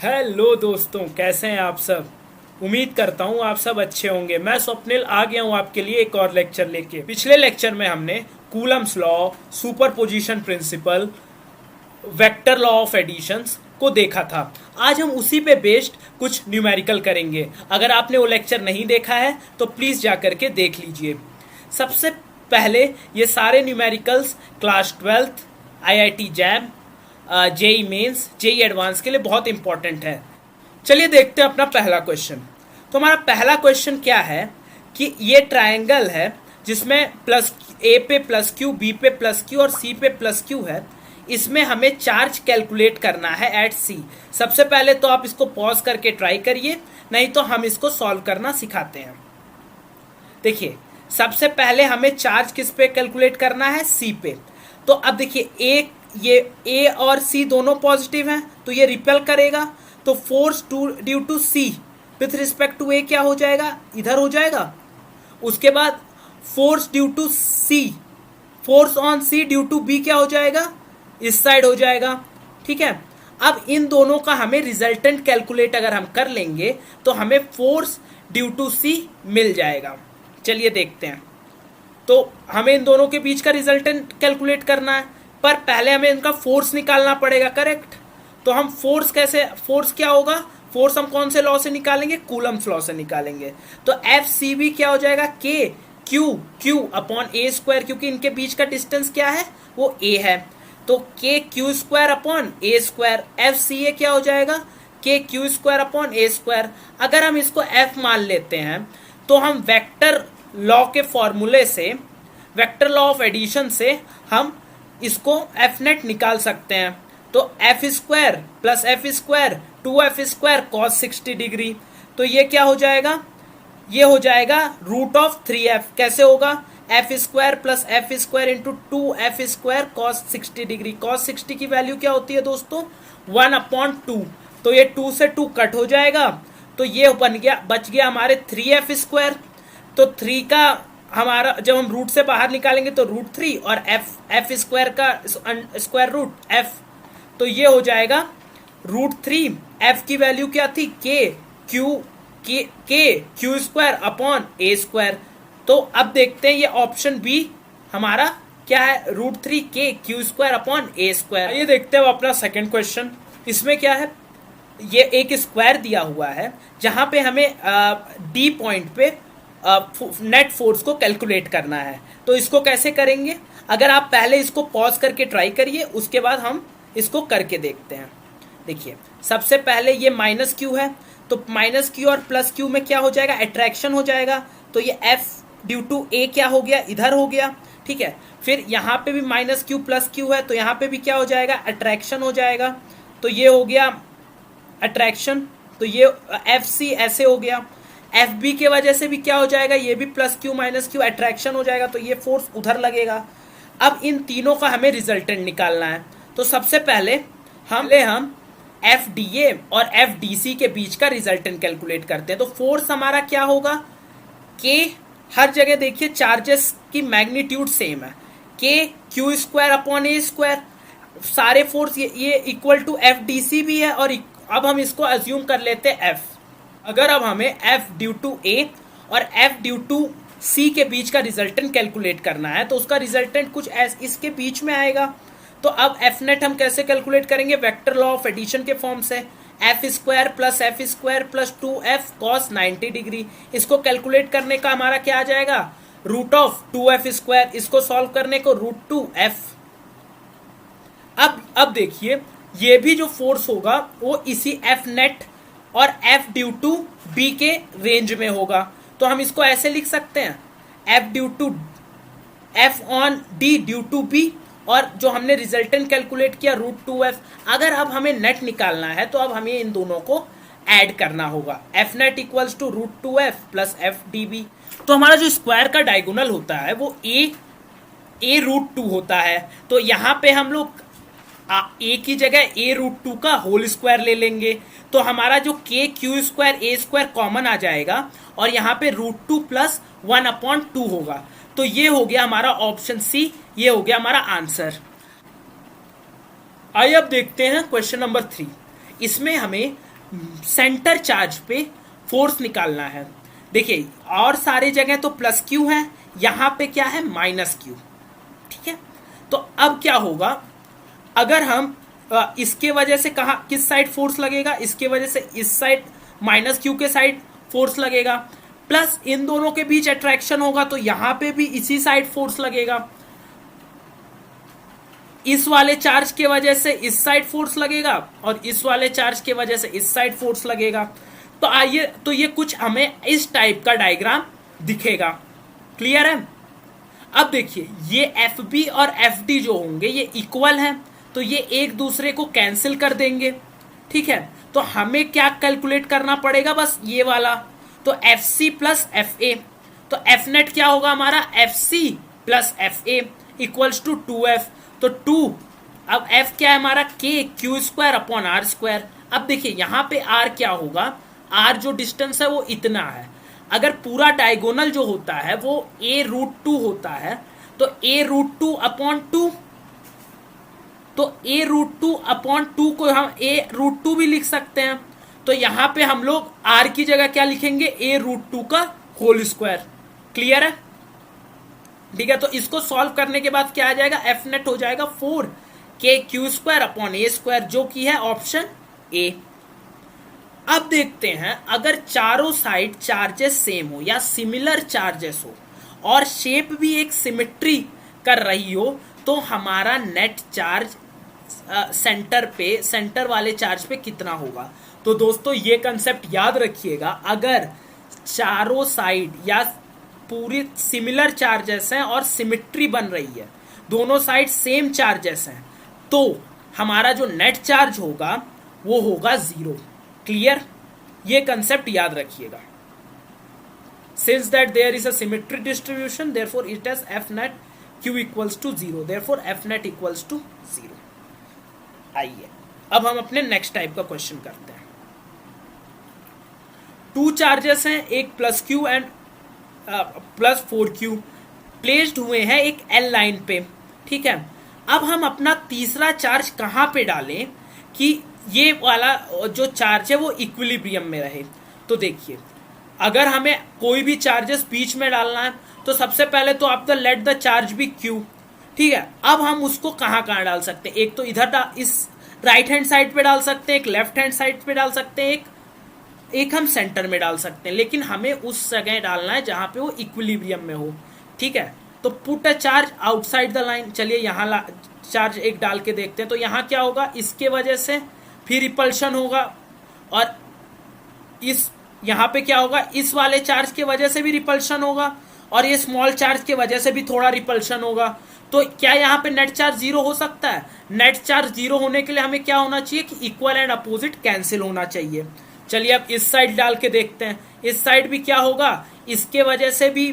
Hello दोस्तों, कैसे हैं आप सब। उम्मीद करता हूँ आप सब अच्छे होंगे। मैं स्वप्निल आ गया हूँ आपके लिए एक और लेक्चर लेके। पिछले लेक्चर में हमने Coulomb's law, superposition principle, vector law of additions को देखा था। आज हम उसी पे बेस्ड कुछ न्यूमेरिकल करेंगे। अगर आपने वो लेक्चर नहीं देखा है तो प्लीज़ जा करके देख लीजिए। सबसे पहले ये सारे numericals class 12th IIT JAM, JEE Mains, JEE advance के लिए बहुत इंपॉर्टेंट है। चलिए देखते हैं अपना पहला क्वेश्चन। तो हमारा पहला क्वेश्चन क्या है कि ये ट्रायंगल है जिसमें प्लस ए पे प्लस क्यू, बी पे प्लस क्यू और सी पे प्लस क्यू है। इसमें हमें चार्ज कैलकुलेट करना है एट सी। सबसे पहले तो आप इसको पॉज करके ट्राई करिए, नहीं तो हम इसको सॉल्व करना सिखाते हैं। देखिए, सबसे पहले हमें चार्ज किस पे कैलकुलेट करना है, सी पे। तो अब देखिए, ये ए और सी दोनों पॉजिटिव हैं तो ये रिपेल करेगा, तो force due to C with respect to A क्या हो जाएगा, इधर हो जाएगा। उसके बाद force due to C, force on C due to B क्या हो जाएगा, इस साइड हो जाएगा। ठीक है, अब इन दोनों का हमें रिजल्टेंट कैलकुलेट अगर हम कर लेंगे तो हमें फोर्स ड्यू टू सी मिल जाएगा। चलिए देखते हैं। तो हमें इन दोनों के बीच का रिजल्टेंट कैलकुलेट करना है, पर पहले हमें इनका फोर्स निकालना पड़ेगा, करेक्ट। तो हम फोर्स क्या होगा, फोर्स हम कौन से लॉ से निकालेंगे, कूलम्स लॉ से निकालेंगे। तो एफ सी बी क्या हो जाएगा, के क्यू अपॉन ए स्क्वायर, क्योंकि इनके बीच का डिस्टेंस क्या है, वो ए है। तो के q square upon a square. F C ए क्या हो जाएगा, के q square upon a square. अगर हम इसको एफ मान लेते हैं तो हम वेक्टर लॉ के फॉर्मूले से, वेक्टर लॉ ऑफ एडिशन से हम इसको एफ नेट निकाल सकते हैं। तो F square plus F square 2f² cos 60 degree. तो ये क्या हो जाएगा, ये हो जाएगा रूट ऑफ 3f। कैसे होगा, F square plus F square into 2f² cos 60 degree. Cos 60 की वैल्यू क्या होती है दोस्तों, 1/2। तो ये 2 से 2 कट हो जाएगा, तो ये बच गया हमारे 3f²। तो 3 का हमारा जब हम रूट से बाहर निकालेंगे तो रूट 3 और एफ स्क्वायर का स्क्वायर रूट एफ। तो ये हो जाएगा रूट 3। एफ की वैल्यू क्या थी, के q square upon a square. तो अब देखते हैं ये ऑप्शन बी हमारा क्या है, रूट 3 के q square upon a square. ये देखते हैं अपना सेकंड क्वेश्चन। इसमें क्या है, ये एक स्क्वायर दिया हुआ है जहां पे हमें डी पॉइंट पे नेट फोर्स को कैलकुलेट करना है। तो इसको कैसे करेंगे, अगर आप पहले इसको पॉज करके ट्राई करिए, उसके बाद हम इसको करके देखते हैं। देखिए, सबसे पहले ये माइनस क्यू है, तो माइनस क्यू और प्लस क्यू में क्या हो जाएगा, अट्रैक्शन हो जाएगा। तो ये एफ ड्यू टू ए क्या हो गया, इधर हो गया। ठीक है, फिर यहाँ पे भी माइनस क्यू प्लस क्यू है, तो यहाँ पे भी क्या हो जाएगा, अट्रैक्शन हो जाएगा। तो ये हो गया अट्रैक्शन, तो ये एफ सी ऐसे हो गया। एफ बी के वजह से भी क्या हो जाएगा, ये भी plus Q minus Q attraction हो जाएगा, तो ये फोर्स उधर लगेगा। अब इन तीनों का हमें रिजल्टेंट निकालना है। तो सबसे पहले हम एफ डी ए और एफ डी सी के बीच का रिजल्टेंट कैलकुलेट करते हैं। तो फोर्स हमारा क्या होगा, के, हर जगह देखिए चार्जेस की मैग्नीट्यूड सेम है, k q square upon a square. सारे फोर्स ये equal to f d c भी है। और अब हम इसको अज्यूम कर लेते हैं एफ। अगर अब हमें एफ ड्यू टू ए और एफ ड्यू टू सी के बीच का रिजल्टेंट कैलकुलेट करना है, तो उसका रिजल्टेंट कुछ इसके बीच में आएगा। तो अब एफ नेट हम कैसे कैलकुलेट करेंगे, वेक्टर लॉ ऑफ एडिशन के फॉर्म से, F square plus 2f cos 90 degree. इसको कैलकुलेट करने का हमारा क्या आ जाएगा, रूट ऑफ 2f²। इसको सॉल्व करने को रूट 2f। अब देखिए, ये भी जो फोर्स होगा वो इसी एफ नेट और एफ ड्यू टू बी के रेंज में होगा। तो हम इसको ऐसे लिख सकते हैं, f on d due to b, और जो हमने रिजल्टेंट कैलकुलेट किया रूट 2f। अगर अब हमें नेट निकालना है तो अब हमें इन दोनों को ऐड करना होगा, f net equals to root 2f plus f d b. तो हमारा जो स्क्वायर का डायगोनल होता है वो ए रूट 2 होता है। तो यहाँ पे हम लोग ए की जगह ए रूट 2 का होल स्क्वायर ले लेंगे। तो हमारा जो के क्यू स्क्वायर ए स्क्वायर कॉमन आ जाएगा और यहाँ पे रूट 2 प्लस 1/2 होगा। तो ये हो गया हमारा ऑप्शन सी, ये हो गया हमारा आंसर। आइए अब देखते हैं क्वेश्चन नंबर 3। इसमें हमें सेंटर चार्ज पे फोर्स निकालना है। देखिए और सारे जगह तो प्लस क्यू है, यहां पे क्या है माइनस क्यू। ठीक है, तो अब क्या होगा, अगर हम इसके वजह से कहा किस साइड फोर्स लगेगा, इसके वजह से इस साइड माइनस क्यू के साइड फोर्स लगेगा, प्लस इन दोनों के बीच अट्रैक्शन होगा तो यहां पे भी इसी साइड फोर्स लगेगा, इस वाले चार्ज के वजह से इस साइड फोर्स लगेगा और इस वाले चार्ज के वजह से इस साइड फोर्स लगेगा। तो आइए, तो ये कुछ हमें इस टाइप का डायग्राम दिखेगा। क्लियर है? अब देखिए ये एफ बी और एफ डी जो होंगे ये इक्वल हैं, तो ये एक दूसरे को कैंसिल कर देंगे। ठीक है, तो हमें क्या कैलकुलेट करना पड़ेगा, बस ये वाला, तो f c plus f a, तो एफ नेट क्या होगा हमारा, f c plus f a equals to 2f, तो 2, अब f क्या है हमारा, k q square upon r square. अब देखिए यहां पे r क्या होगा, r जो डिस्टेंस है वो इतना है, अगर पूरा डायगोनल जो होता है वो a√2 होता है, तो a√2 अपॉन 2, तो a√2 अपॉन 2 को हम a√2 भी लिख सकते हैं, तो यहां पे हम लोग r की जगह क्या लिखेंगे, a√2 का होल स्क्वायर। क्लियर है? ठीक है, तो इसको सॉल्व करने के बाद क्या आ जाएगा, एफ नेट हो जाएगा 4k Q square upon a square, जो की है ऑप्शन ए। अब देखते हैं अगर चारों साइड चार्जेस सेम हो या सिमिलर चार्जेस हो और शेप भी एक सिमेट्री कर रही हो, तो हमारा नेट चार्ज सेंटर पे, सेंटर वाले चार्ज पे कितना होगा। तो दोस्तों ये कंसेप्ट याद रखिएगा, अगर चारों साइड या पूरी सिमिलर चार्जेस हैं और सिमेट्री बन रही है, दोनों साइड सेम चार्जेस हैं, तो हमारा जो नेट चार्ज होगा वो होगा 0। क्लियर? ये कंसेप्ट याद रखिएगा। Since that there is a symmetry distribution, therefore it has f net q equals to 0, therefore f net equals to 0। आइए अब हम अपने नेक्स्ट टाइप का क्वेश्चन करते हैं। 2 चार्जेस हैं, एक plus Q and plus 4q placed हुए हैं एक एल लाइन पे। ठीक है, अब हम अपना तीसरा चार्ज कहां पे डालें कि ये वाला जो चार्ज है वो इक्विलिब्रियम में रहे। तो देखिए अगर हमें कोई भी चार्जेस बीच में डालना है तो सबसे पहले तो आप let the charge be q। ठीक है, अब हम उसको कहां कहां डाल सकते हैं, एक तो इधर इस राइट हैंड साइड पे डाल सकते हैं, एक लेफ्ट हैंड साइड पे डाल सकते हैं, एक हम सेंटर में डाल सकते हैं, लेकिन हमें उस जगह डालना है जहां पे वो इक्विलिब्रियम में हो। ठीक है, तो put a charge outside the line. चलिए यहाँ चार्ज एक डाल के देखते हैं, तो यहाँ क्या होगा, इसके वजह से फिर रिपल्शन होगा, और इस यहाँ पे क्या होगा, इस वाले चार्ज के वजह से भी रिपल्शन होगा, और ये स्मॉल चार्ज के वजह से भी थोड़ा रिपल्शन होगा। तो क्या यहाँ पे नेट चार्ज 0 हो सकता है? नेट चार्ज 0 होने के लिए हमें क्या होना चाहिए कि इक्वल एंड अपोजिट कैंसिल होना चाहिए। चलिए अब इस साइड डाल के देखते हैं, इस साइड भी क्या होगा, इसके वजह से भी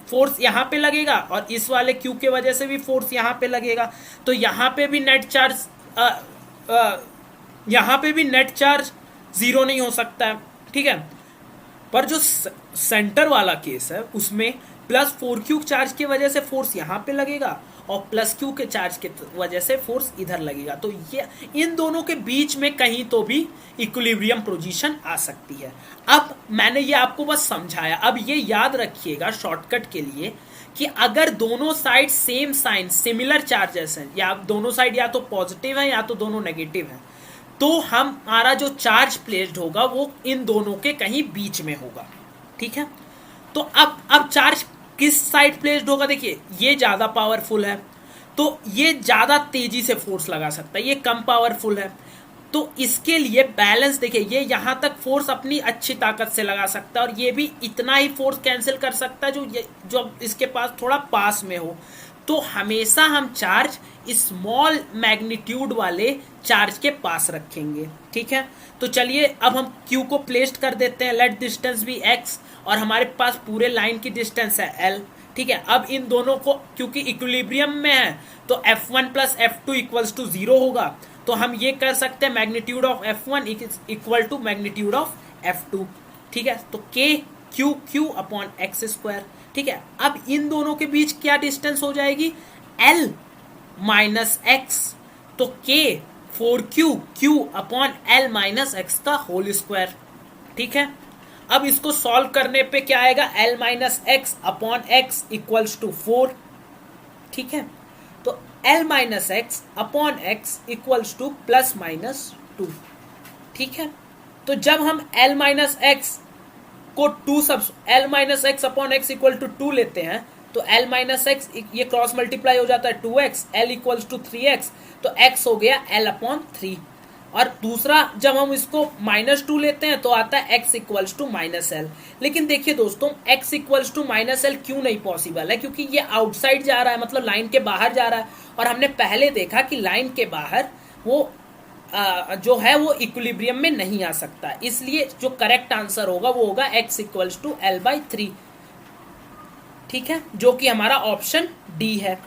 फोर्स यहाँ पे लगेगा और इस वाले क्यू के वजह से भी फोर्स यहाँ पे लगेगा, तो यहाँ पे भी नेट चार्ज यहाँ पे भी नेट चार्ज 0 नहीं हो सकता है। ठीक है, पर जो सेंटर वाला केस है उसमें प्लस 4q चार्ज की वजह से फोर्स यहाँ पे लगेगा और प्लस q के चार्ज की वजह से फोर्स इधर लगेगा, तो ये इन दोनों के बीच में कहीं तो भी इक्विलिब्रियम पोजीशन आ सकती है। अब मैंने ये आपको बस समझाया, अब ये याद रखिएगा शॉर्टकट के लिए कि अगर दोनों side same sign similar charges हैं, या दोनों साइड या तो पॉजिटिव है या तो दोनों नेगेटिव है, तो हमारा जो चार्ज प्लेस्ड होगा वो इन दोनों के कहीं बीच में होगा। ठीक है, तो अब चार्ज किस साइड प्लेस्ड होगा, देखिए ये ज्यादा पावरफुल है तो ये ज्यादा तेजी से फोर्स लगा सकता है, ये कम पावरफुल है, तो इसके लिए बैलेंस देखिए, ये यहां तक फोर्स अपनी अच्छी ताकत से लगा सकता है और ये भी इतना ही फोर्स कैंसिल कर सकता है जो इसके पास थोड़ा पास में हो। तो हमेशा हम चार्ज स्मॉल मैग्नीट्यूड वाले चार्ज के पास रखेंगे। ठीक है, तो चलिए अब हम Q को प्लेस्ड कर देते हैं, लेट डिस्टेंस भी x और हमारे पास पूरे लाइन की डिस्टेंस है L। ठीक है, अब इन दोनों को क्योंकि इक्विलिब्रियम में है तो F1 plus F2 equals to 0 होगा, तो हम ये कर सकते हैं magnitude of F1 equal to magnitude of F2। ठीक है, तो K Q upon x square. ठीक है, अब इन दोनों के बीच क्या डिस्टेंस हो जाएगी, L माइनस एक्स, तो K 4q q upon l minus x का होल स्क्वायर। ठीक है, अब इसको सॉल्व करने पे क्या आएगा, l minus x upon x equals to 4। ठीक है, तो l minus x upon x equals to plus minus 2। ठीक है, तो जब हम l माइनस एक्स को 2 सब l minus x upon x equal to 2 लेते हैं तो l माइनस एक्स ये क्रॉस मल्टीप्लाई हो जाता है 2x, l equals to 3x, तो x हो गया l अपॉन 3। और दूसरा जब हम इसको -2 लेते हैं तो आता है x equals to minus l. लेकिन देखिए दोस्तों, x equals to minus l क्यों नहीं पॉसिबल है, क्योंकि ये आउटसाइड जा रहा है, मतलब लाइन के बाहर जा रहा है, और हमने पहले देखा कि लाइन के बाहर वो जो है वो इक्विलिब्रियम में नहीं आ सकता। इसलिए जो करेक्ट आंसर होगा वो होगा x equals to l by 3। ठीक है, जो कि हमारा ऑप्शन डी है।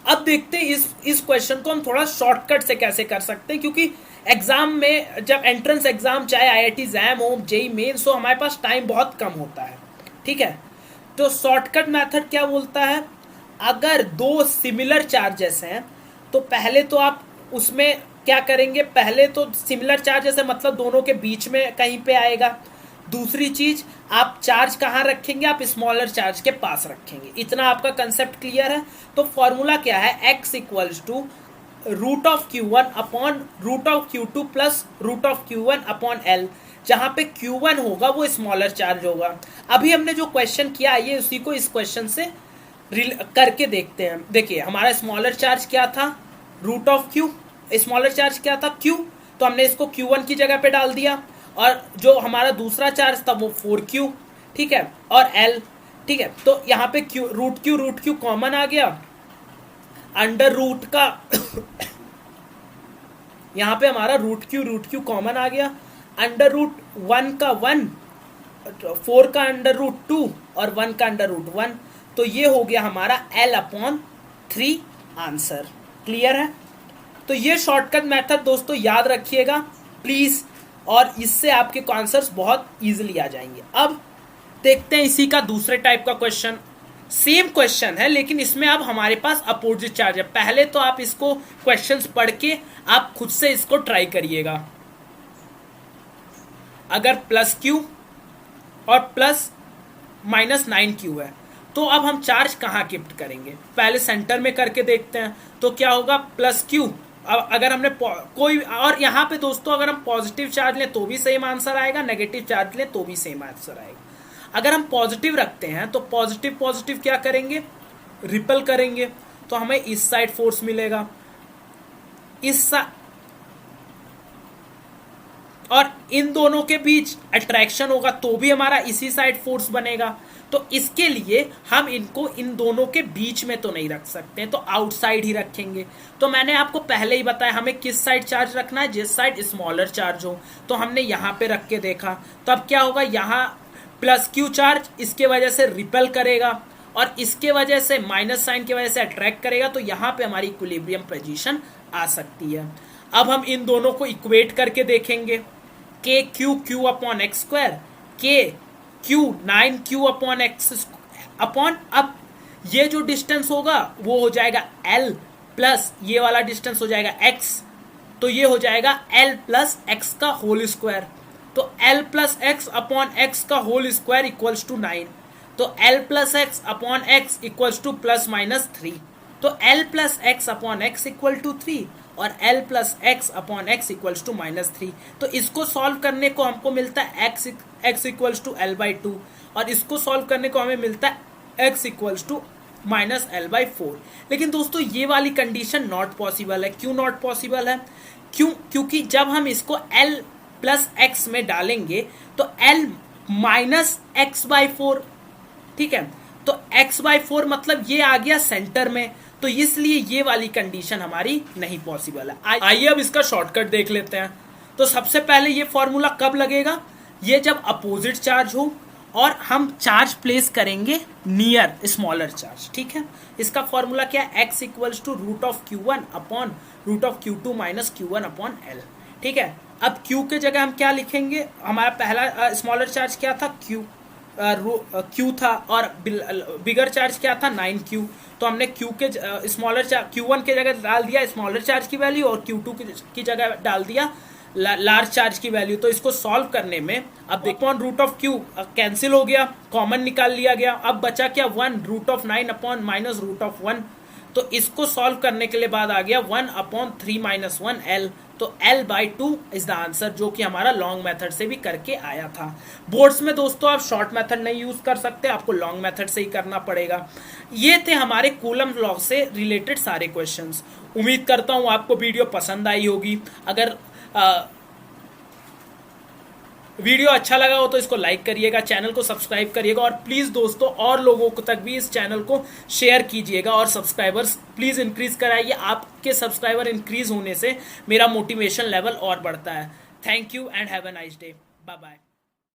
अब देखते हैं इस क्वेश्चन को हम थोड़ा शॉर्टकट से कैसे कर सकते हैं, क्योंकि एग्जाम में जब एंट्रेंस एग्जाम चाहे आईआईटी जैम हो, जेई मेंस हो, हमारे पास टाइम बहुत कम होता है। ठीक है, तो शॉर्टकट मेथड क्या बोलता है, अगर दो सिमिलर चार्जेस हैं तो पहले तो आप उसमें क्या करेंगे, पहले तो सिमिलर चार्जेस है मतलब दोनों के बीच में कहीं पे आएगा। दूसरी चीज, आप चार्ज कहाँ रखेंगे, आप स्मॉलर चार्ज के पास रखेंगे। इतना आपका कंसेप्ट क्लियर है। तो फॉर्मूला क्या है, x equals to root of Q1 upon root of Q2 plus root of Q1 upon L, जहां पे Q1 होगा वो स्मॉलर चार्ज होगा। अभी हमने जो क्वेश्चन किया, आइए उसी को इस क्वेश्चन से करके देखते हैं। देखिए, हमारा स्मॉलर चार्ज क्या था, root of Q, smaller charge क्या था Q, तो हमने इसको Q1 की जगह पे डाल दिया, और जो हमारा दूसरा चार्ज था वो 4Q। ठीक है, और L। ठीक है, तो यहाँ पे रूट क्यू कॉमन आ गया, अंडर रूट का यहाँ पे हमारा रूट क्यू कॉमन आ गया, अंडर रूट 1 का 1, 4 का अंडर रूट 2 और 1 का अंडर रूट 1, तो ये हो गया हमारा L अपॉन 3 आंसर। क्लियर है, तो ये शॉर्टकट मेथड दोस्तों याद रखिएगा प्लीज, और इससे आपके आंसर्स बहुत इजीली आ जाएंगे। अब देखते हैं इसी का दूसरे टाइप का क्वेश्चन। सेम क्वेश्चन है लेकिन इसमें अब हमारे पास अपोजिट चार्ज है। पहले तो आप इसको क्वेश्चंस पढ़ के आप खुद से इसको ट्राई करिएगा। अगर प्लस क्यू और प्लस माइनस 9Q है तो अब हम चार्ज कहाँ गिफ्ट करेंगे, पहले सेंटर में करके देखते हैं। तो क्या होगा, प्लस क्यू, अब अगर हमने कोई, और यहाँ पे दोस्तों अगर हम पॉजिटिव चार्ज लें तो भी सेम आंसर आएगा, नेगेटिव चार्ज लें तो भी सेम आंसर आएगा। अगर हम पॉजिटिव रखते हैं तो पॉजिटिव क्या करेंगे, रिपल करेंगे, तो हमें इस साइड फोर्स मिलेगा, और इन दोनों के बीच अट्रैक्शन होगा तो भी हमारा इसी साइड फोर्स बनेगा। तो इसके लिए हम इनको इन दोनों के बीच में तो नहीं रख सकते, तो आउटसाइड ही रखेंगे। तो मैंने आपको पहले ही बताया हमें किस साइड चार्ज रखना है, जिस साइड स्मॉलर चार्ज हो। तो हमने यहाँ पे रख के देखा, तो अब क्या होगा, यहाँ प्लस क्यू चार्ज इसके वजह से रिपेल करेगा और इसके वजह से माइनस साइन की वजह से अट्रैक्ट करेगा, तो यहाँ पे हमारी इक्विलिब्रियम पोजीशन आ सकती है। अब हम इन दोनों को इक्वेट करके देखेंगे, के क्यू अपॉन एक्स स्क्वायर, के Q 9Q upon x upon, अब ये जो डिस्टेंस होगा वो हो जाएगा L प्लस ये वाला डिस्टेंस हो जाएगा x, तो ये हो जाएगा L प्लस एक्स का होल स्क्वायर। तो L plus x upon x का होल स्क्वायर इक्वल्स टू 9, तो L plus x upon x equals to plus minus 3, तो L plus x upon x equal to 3 और L plus x upon x equals to minus 3। तो इसको solve करने को हमको मिलता है x equals to L by 2, और इसको सॉल्व करने को हमें मिलता है x equals to minus L by 4। लेकिन दोस्तों ये वाली कंडीशन नॉट पॉसिबल है। क्यों नॉट पॉसिबल है, क्योंकि जब हम इसको L प्लस एक्स में डालेंगे तो L माइनस एक्स बाई 4, ठीक है, तो x बाई 4 मतलब ये आ गया सेंटर में, तो इसलिए ये वाली कंडीशन हमारी नहीं पॉसिबल है। आइए अब इसका शॉर्टकट देख लेते हैं। तो सबसे पहले ये फॉर्मूला कब लगेगा, ये जब अपोजिट चार्ज हो और हम चार्ज प्लेस करेंगे नियर स्मॉलर चार्ज। ठीक है, इसका फॉर्मूला क्या है, x equals to root of Q1 upon root of Q2 minus Q1 upon L। ठीक है, अब Q के जगह हम क्या लिखेंगे, हमारा पहला स्मॉलर चार्ज क्या था Q, क्यू था और बिगर चार्ज क्या था 9Q। तो हमने क्यू के स्मॉलर चार्ज Q1 के जगह डाल दिया स्मॉलर चार्ज की वैल्यू और Q2 की जगह डाल दिया लार्ज चार्ज की वैल्यू। तो इसको सॉल्व करने में अब देखो रूट ऑफ क्यू कैंसिल हो गया, कॉमन निकाल लिया गया, अब बचा क्या 1 root of 9 upon minus root of 1। तो इसको सॉल्व करने के लिए बाद आ गया 1 अपॉन 3 माइनस 1 L। तो L/2 इज द आंसर, जो कि हमारा लॉन्ग मेथड से भी करके आया था। बोर्ड्स में दोस्तों आप शॉर्ट मेथड नहीं यूज कर सकते, आपको लॉन्ग मेथड से ही करना पड़ेगा। ये थे हमारे कूलम लॉ से रिलेटेड सारे क्वेश्चंस। उम्मीद करता हूं आपको वीडियो पसंद आई होगी। अगर वीडियो अच्छा लगा हो तो इसको लाइक करिएगा, चैनल को सब्सक्राइब करिएगा और प्लीज़ दोस्तों और लोगों को तक भी इस चैनल को शेयर कीजिएगा और सब्सक्राइबर्स प्लीज़ इंक्रीज कराइए। आपके सब्सक्राइबर इंक्रीज होने से मेरा मोटिवेशन लेवल और बढ़ता है। Thank you and have a nice day. Bye bye.